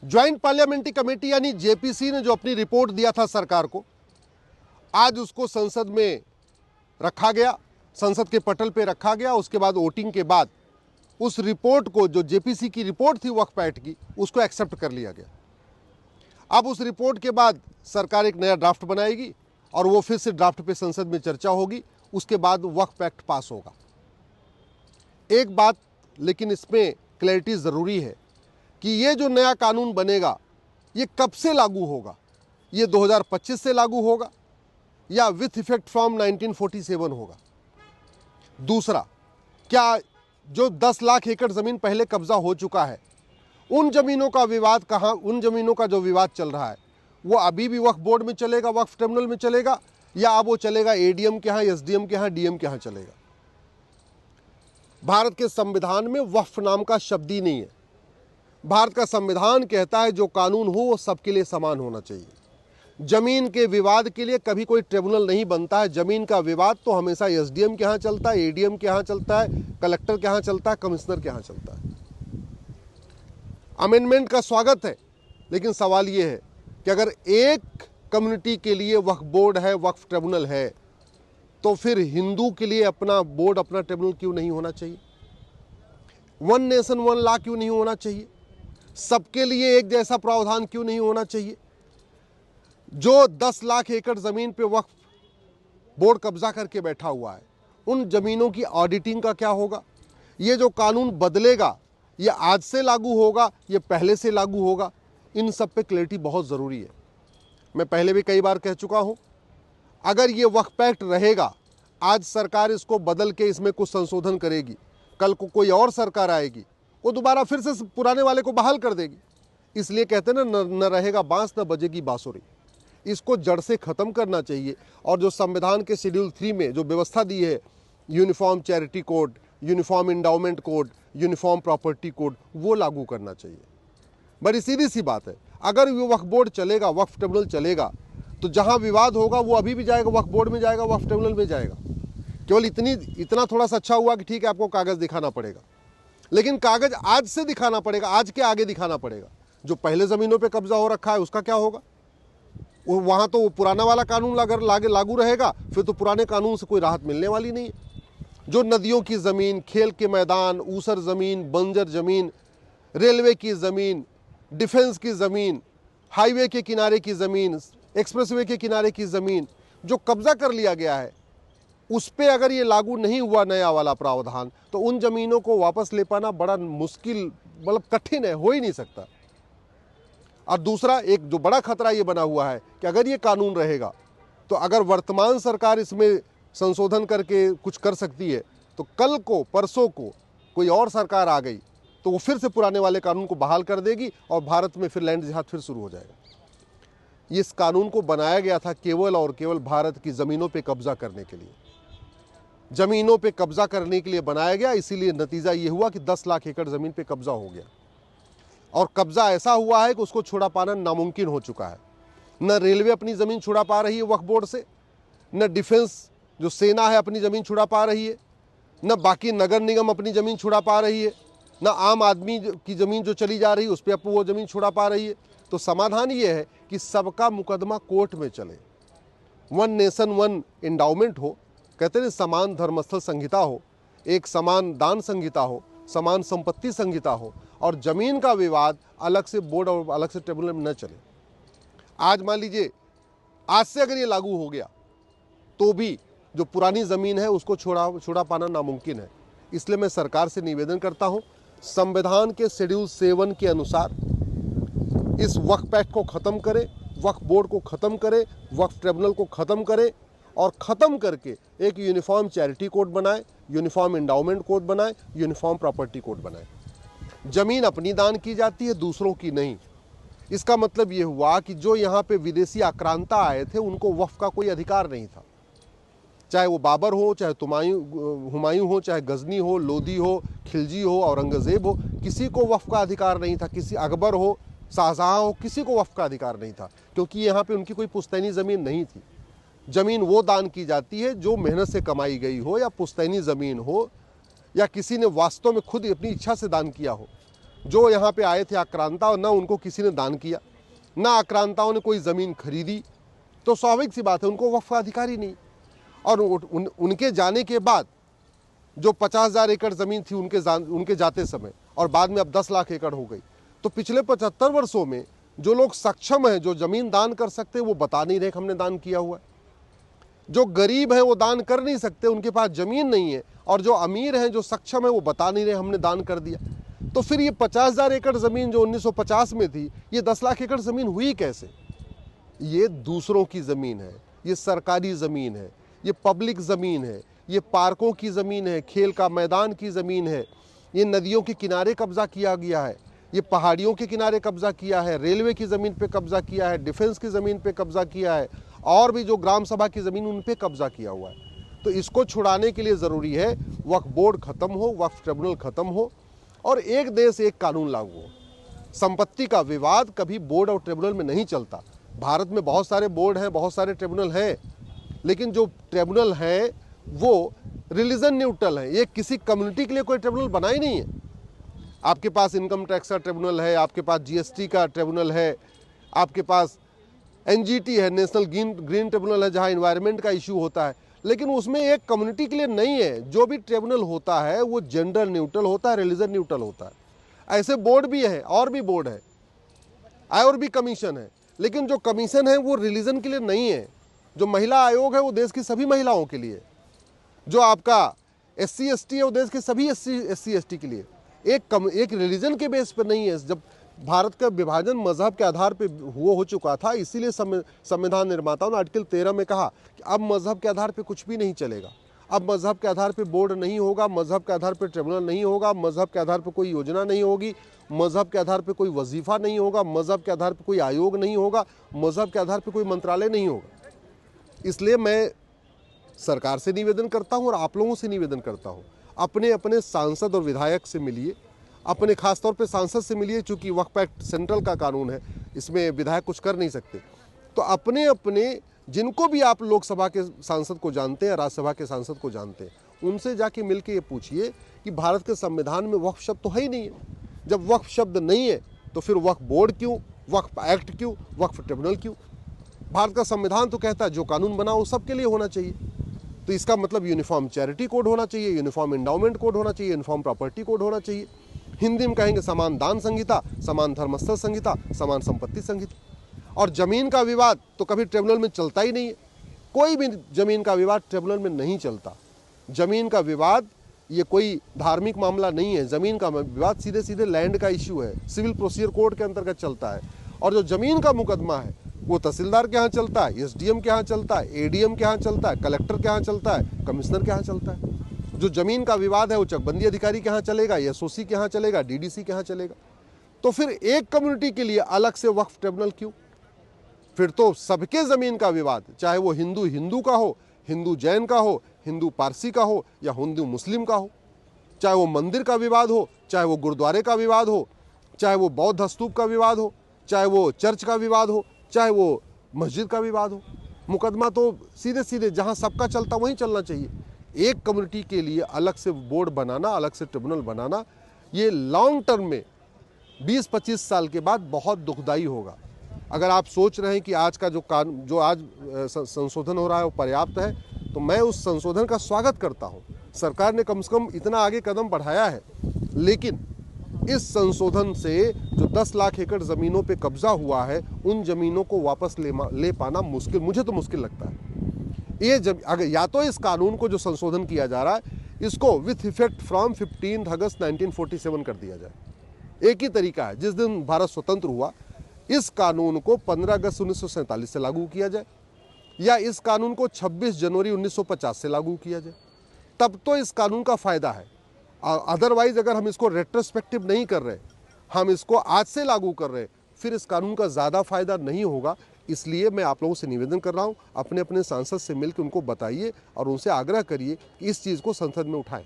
Joint parliamentary committee यानी JPC ने जो अपनी रिपोर्ट दिया था सरकार को, आज उसको संसद में रखा गया, संसद के पटल पे रखा गया। उसके बाद वोटिंग के बाद उस रिपोर्ट को, जो जेपीसी की रिपोर्ट थी वक्फ एक्ट की, उसको एक्सेप्ट कर लिया गया। अब उस रिपोर्ट के बाद सरकार एक नया ड्राफ्ट बनाएगी और वो फिर से ड्राफ्ट पे संसद में चर्चा होगी। उसके बाद वक्फ एक्ट पास होगा। एक बात लेकिन इसमें क्लैरिटी ज़रूरी है कि ये जो नया कानून बनेगा ये कब से लागू होगा। ये 2025 से लागू होगा या विथ इफेक्ट फ्रॉम 1947 होगा। दूसरा, क्या जो 10 लाख एकड़ ज़मीन पहले कब्जा हो चुका है, उन ज़मीनों का विवाद कहाँ, उन ज़मीनों का जो विवाद चल रहा है वो अभी भी वक्फ बोर्ड में चलेगा, वक्फ ट्रिब्यूनल में चलेगा, या अब वो चलेगा एडीएम के यहाँ, एसडीएम के यहाँ, डीएम के यहाँ चलेगा। भारत के संविधान में वक्फ नाम का शब्द ही नहीं है। भारत का संविधान कहता है जो कानून हो वो सबके लिए समान होना चाहिए। जमीन के विवाद के लिए कभी कोई ट्रिब्यूनल नहीं बनता है। जमीन का विवाद तो हमेशा एसडीएम के यहाँ चलता है, एडीएम के यहाँ चलता है, कलेक्टर के यहाँ चलता है, कमिश्नर के यहाँ चलता है। अमेंडमेंट का स्वागत है, लेकिन सवाल ये है कि अगर एक कम्युनिटी के लिए वक्फ बोर्ड है, वक्फ ट्रिब्यूनल है, तो फिर हिंदू के लिए अपना बोर्ड, अपना ट्रिब्यूनल क्यों नहीं होना चाहिए? वन नेशन वन लॉ क्यों नहीं होना चाहिए? सबके लिए एक जैसा प्रावधान क्यों नहीं होना चाहिए? जो 10 लाख एकड़ ज़मीन पे वक्फ बोर्ड कब्जा करके बैठा हुआ है, उन ज़मीनों की ऑडिटिंग का क्या होगा? ये जो कानून बदलेगा, ये आज से लागू होगा, ये पहले से लागू होगा? इन सब पे क्लैरिटी बहुत ज़रूरी है। मैं पहले भी कई बार कह चुका हूँ, अगर ये वक्फ एक्ट रहेगा, आज सरकार इसको बदल के इसमें कुछ संशोधन करेगी, कल को कोई और सरकार आएगी, वो दोबारा फिर से पुराने वाले को बहाल कर देगी। इसलिए कहते हैं ना, न रहेगा बांस न बजेगी बांसुरी। इसको जड़ से ख़त्म करना चाहिए। और जो संविधान के शेड्यूल 3 में जो व्यवस्था दी है, uniform charity code, uniform endowment code, uniform property code, वो लागू करना चाहिए। बड़ी सीधी सी बात है, अगर वो वक्फ बोर्ड चलेगा, वक्फ ट्रिब्यूनल चलेगा, तो जहाँ विवाद होगा वो अभी भी जाएगा, वक्फ बोर्ड में जाएगा, वक्फ ट्रिब्यूनल में जाएगा। केवल इतना थोड़ा सा अच्छा हुआ कि ठीक है, आपको कागज़ दिखाना पड़ेगा, लेकिन कागज़ आज से दिखाना पड़ेगा, आज के आगे दिखाना पड़ेगा। जो पहले ज़मीनों पे कब्जा हो रखा है उसका क्या होगा? वहाँ तो वो पुराना वाला कानून अगर लागू रहेगा, फिर तो पुराने कानून से कोई राहत मिलने वाली नहीं है। जो नदियों की ज़मीन, खेल के मैदान, ऊसर ज़मीन, बंजर ज़मीन, रेलवे की ज़मीन, डिफेंस की ज़मीन, हाईवे के किनारे की ज़मीन, एक्सप्रेसवे के किनारे की ज़मीन, जो कब्जा कर लिया गया है, उस पर अगर ये लागू नहीं हुआ नया वाला प्रावधान, तो उन ज़मीनों को वापस ले पाना बड़ा मुश्किल, मतलब कठिन है, हो ही नहीं सकता। और दूसरा, एक जो बड़ा खतरा ये बना हुआ है कि अगर ये कानून रहेगा, तो अगर वर्तमान सरकार इसमें संशोधन करके कुछ कर सकती है, तो कल को, परसों को कोई और सरकार आ गई तो वो फिर से पुराने वाले कानून को बहाल कर देगी और भारत में फिर लैंड जिहाद फिर शुरू हो जाएगा। इस कानून को बनाया गया था केवल और केवल भारत की ज़मीनों पे कब्जा करने के लिए, ज़मीनों पे कब्जा करने के लिए बनाया गया। इसीलिए नतीजा ये हुआ कि 10 लाख एकड़ ज़मीन पे कब्जा हो गया, और कब्जा ऐसा हुआ है कि उसको छुड़ा पाना नामुमकिन हो चुका है। न रेलवे अपनी ज़मीन छुड़ा पा रही है वक्फ बोर्ड से, न डिफेंस जो सेना है अपनी ज़मीन छुड़ा पा रही है, न बाकी नगर निगम अपनी ज़मीन छुड़ा पा रही है, न आम आदमी की ज़मीन जो चली जा रही है उस पर वो ज़मीन छुड़ा पा रही है। तो समाधान ये है कि सबका मुकदमा कोर्ट में चले, वन नेशन वन इंडाउमेंट हो, कहते हैं समान धर्मस्थल संहिता हो, एक समान दान संहिता हो, समान संपत्ति संहिता हो, और ज़मीन का विवाद अलग से बोर्ड और अलग से ट्रिब्यूनल में न चले। आज मान लीजिए, आज से अगर ये लागू हो गया तो भी जो पुरानी ज़मीन है उसको छुड़ा पाना नामुमकिन है। इसलिए मैं सरकार से निवेदन करता हूँ, संविधान के शेड्यूल 7 के अनुसार इस वक्फ एक्ट को ख़त्म करें, वक्फ बोर्ड को ख़त्म करें, वक्फ ट्रिब्यूनल को ख़त्म करें, और ख़त्म करके एक यूनिफॉर्म चैरिटी कोड बनाए, यूनिफॉर्म इंडाउमेंट कोड बनाए, यूनिफॉर्म प्रॉपर्टी कोड बनाए। ज़मीन अपनी दान की जाती है, दूसरों की नहीं। इसका मतलब ये हुआ कि जो यहाँ पे विदेशी आक्रांता आए थे उनको वक्फ का कोई अधिकार नहीं था, चाहे वो बाबर हो, चाहे हुमायूं हो, चाहे गजनी हो, लोदी हो, खिलजी हो, औरंगज़ेब हो, किसी को वक्फ का अधिकार नहीं था। किसी अकबर हो, शाहजहाँ हो, किसी को वक्फ का अधिकार नहीं था, क्योंकि यहाँ पे उनकी कोई पुश्तैनी ज़मीन नहीं थी। ज़मीन वो दान की जाती है जो मेहनत से कमाई गई हो, या पुश्तैनी ज़मीन हो, या किसी ने वास्तव में खुद अपनी इच्छा से दान किया हो। जो यहाँ पे आए थे आक्रांता, और ना उनको किसी ने दान किया, ना आक्रांताओं ने कोई ज़मीन खरीदी, तो स्वाभाविक सी बात है उनको वक्फ का अधिकार ही नहीं। और उनके जाने के बाद जो 50,000 एकड़ ज़मीन थी उनके जाते समय, और बाद में अब 10 लाख एकड़ हो गई। तो पिछले 75 वर्षों में जो लोग सक्षम हैं, जो ज़मीन दान कर सकते हैं, वो बता नहीं रहे कि हमने दान किया हुआ है। जो गरीब हैं वो दान कर नहीं सकते, उनके पास ज़मीन नहीं है, और जो अमीर हैं, जो सक्षम है, वो बता नहीं रहे हमने दान कर दिया। तो फिर ये 50,000 एकड़ ज़मीन जो 1950 में थी, ये 10 लाख एकड़ ज़मीन हुई कैसे? ये दूसरों की ज़मीन है, ये सरकारी ज़मीन है, ये पब्लिक ज़मीन है, ये पार्कों की ज़मीन है, खेल का मैदान की ज़मीन है, ये नदियों के किनारे कब्जा किया गया है, ये पहाड़ियों के किनारे कब्जा किया है, रेलवे की ज़मीन पे कब्जा किया है, डिफेंस की ज़मीन पे कब्जा किया है, और भी जो ग्राम सभा की ज़मीन उन पे कब्जा किया हुआ है। तो इसको छुड़ाने के लिए ज़रूरी है वक्फ बोर्ड ख़त्म हो, वक्फ ट्रिब्यूनल ख़त्म हो, और एक देश एक कानून लागू हो। संपत्ति का विवाद कभी बोर्ड और ट्रिब्यूनल में नहीं चलता। भारत में बहुत सारे बोर्ड हैं, बहुत सारे ट्रिब्यूनल हैं, लेकिन जो ट्रिब्यूनल हैं वो रिलीजन न्यूट्रल है। ये किसी कम्युनिटी के लिए कोई ट्रिब्यूनल बना ही नहीं है। आपके पास इनकम टैक्स का ट्रिब्यूनल है, आपके पास जीएसटी का ट्रिब्यूनल है, आपके पास एनजीटी है, नेशनल ग्रीन ट्रिब्यूनल है, जहां एनवायरनमेंट का इशू होता है, लेकिन उसमें एक कम्युनिटी के लिए नहीं है। जो भी ट्रिब्यूनल होता है वो जेंडर न्यूट्रल होता है, रिलीजन न्यूट्रल होता है। ऐसे बोर्ड भी है, और भी बोर्ड है, और भी कमीशन है, लेकिन जो कमीशन है वो रिलीजन के लिए नहीं है। जो महिला आयोग है वो देश की सभी महिलाओं के लिए, जो आपका SC ST है वो देश के सभी SC ST के लिए, एक रिलीजन के बेस पर नहीं है। जब भारत का विभाजन मजहब के आधार पे हो चुका था, इसीलिए संविधान निर्माताओं ने आर्टिकल 13 में कहा कि अब मजहब के आधार पे कुछ भी नहीं चलेगा, अब मजहब के आधार पे बोर्ड नहीं होगा, मजहब के आधार पे ट्रिब्यूनल नहीं होगा, मजहब के आधार पे कोई योजना नहीं होगी, मजहब के आधार पे कोई वजीफा नहीं होगा, मजहब के आधार पे कोई आयोग नहीं होगा, मजहब के आधार पे कोई मंत्रालय नहीं होगा। इसलिए मैं सरकार से निवेदन करता हूं और आप लोगों से निवेदन करता हूं, अपने अपने सांसद और विधायक से मिलिए, अपने खास तौर पे सांसद से मिलिए, चूंकि वक्फ एक्ट सेंट्रल का कानून है, इसमें विधायक कुछ कर नहीं सकते। तो अपने अपने जिनको भी आप लोकसभा के सांसद को जानते हैं, राज्यसभा के सांसद को जानते हैं, उनसे जाके मिल के ये पूछिए कि भारत के संविधान में वक्फ शब्द तो है ही नहीं है। जब वक्फ शब्द नहीं है तो फिर वक्फ बोर्ड क्यों, वक्फ एक्ट क्यों, वक्फ ट्रिब्यूनल क्यों? भारत का संविधान तो कहता है जो कानून बना वो सबके लिए होना चाहिए। तो इसका मतलब यूनिफॉर्म चैरिटी कोड होना चाहिए, यूनिफॉर्म एंडाउमेंट कोड होना चाहिए, यूनिफॉर्म प्रॉपर्टी कोड होना चाहिए। हिंदी में कहेंगे समान दान संहिता, समान धर्मस्थल संहिता, समान संपत्ति संहिता। और जमीन का विवाद तो कभी ट्रिब्यूनल में चलता ही नहीं है। कोई भी जमीन का विवाद ट्रिब्यूनल में नहीं चलता। जमीन का विवाद ये कोई धार्मिक मामला नहीं है। जमीन का विवाद सीधे सीधे लैंड का इश्यू है, सिविल प्रोसीजर कोड के अंतर्गत चलता है। और जो जमीन का मुकदमा है वो तहसीलदार के यहाँ चलता है, SDM के यहाँ चलता है, ADM के यहाँ चलता है, कलेक्टर के यहाँ चलता है, कमिश्नर के यहाँ चलता है। जो जमीन का विवाद है वो चकबंदी अधिकारी के यहाँ चलेगा, SOC के यहाँ चलेगा, DDC के यहाँ चलेगा। तो फिर एक कम्युनिटी के लिए अलग से वक्फ ट्रिब्यूनल क्यों? फिर तो सबके जमीन का विवाद, चाहे वो हिंदू का हो, हिंदू जैन का हो, हिंदू पारसी का हो, या हिंदू मुस्लिम का हो, चाहे वो मंदिर का विवाद हो, चाहे वो गुरुद्वारे का विवाद हो, चाहे वो बौद्ध स्तूप का विवाद हो, चाहे वो चर्च का विवाद हो, चाहे वो मस्जिद का विवाद हो, मुकदमा तो सीधे सीधे जहां सबका चलता वहीं चलना चाहिए। एक कम्युनिटी के लिए अलग से बोर्ड बनाना, अलग से ट्रिब्यूनल बनाना, ये लॉन्ग टर्म में 20-25 साल के बाद बहुत दुखदाई होगा। अगर आप सोच रहे हैं कि आज का जो आज संशोधन हो रहा है वो पर्याप्त है, तो मैं उस संशोधन का स्वागत करता हूं। सरकार ने कम से कम इतना आगे कदम बढ़ाया है, लेकिन इस संशोधन से जो 10 लाख एकड़ ज़मीनों पे कब्जा हुआ है, उन ज़मीनों को वापस ले पाना मुश्किल, मुझे तो मुश्किल लगता है। अगर या तो इस कानून को जो संशोधन किया जा रहा है, इसको विथ इफेक्ट फ्रॉम 15 अगस्त 1947 कर दिया जाए। एक ही तरीका है, जिस दिन भारत स्वतंत्र हुआ इस कानून को 15 अगस्त 1947 से लागू किया जाए, या इस कानून को 26 जनवरी 1950 से लागू किया जाए, तब तो इस कानून का फ़ायदा है। अदरवाइज अगर हम इसको रेट्रोस्पेक्टिव नहीं कर रहे, हम इसको आज से लागू कर रहे, फिर इस कानून का ज़्यादा फायदा नहीं होगा। इसलिए मैं आप लोगों से निवेदन कर रहा हूं, अपने अपने सांसद से मिलकर उनको बताइए और उनसे आग्रह करिए कि इस चीज़ को संसद में उठाएं।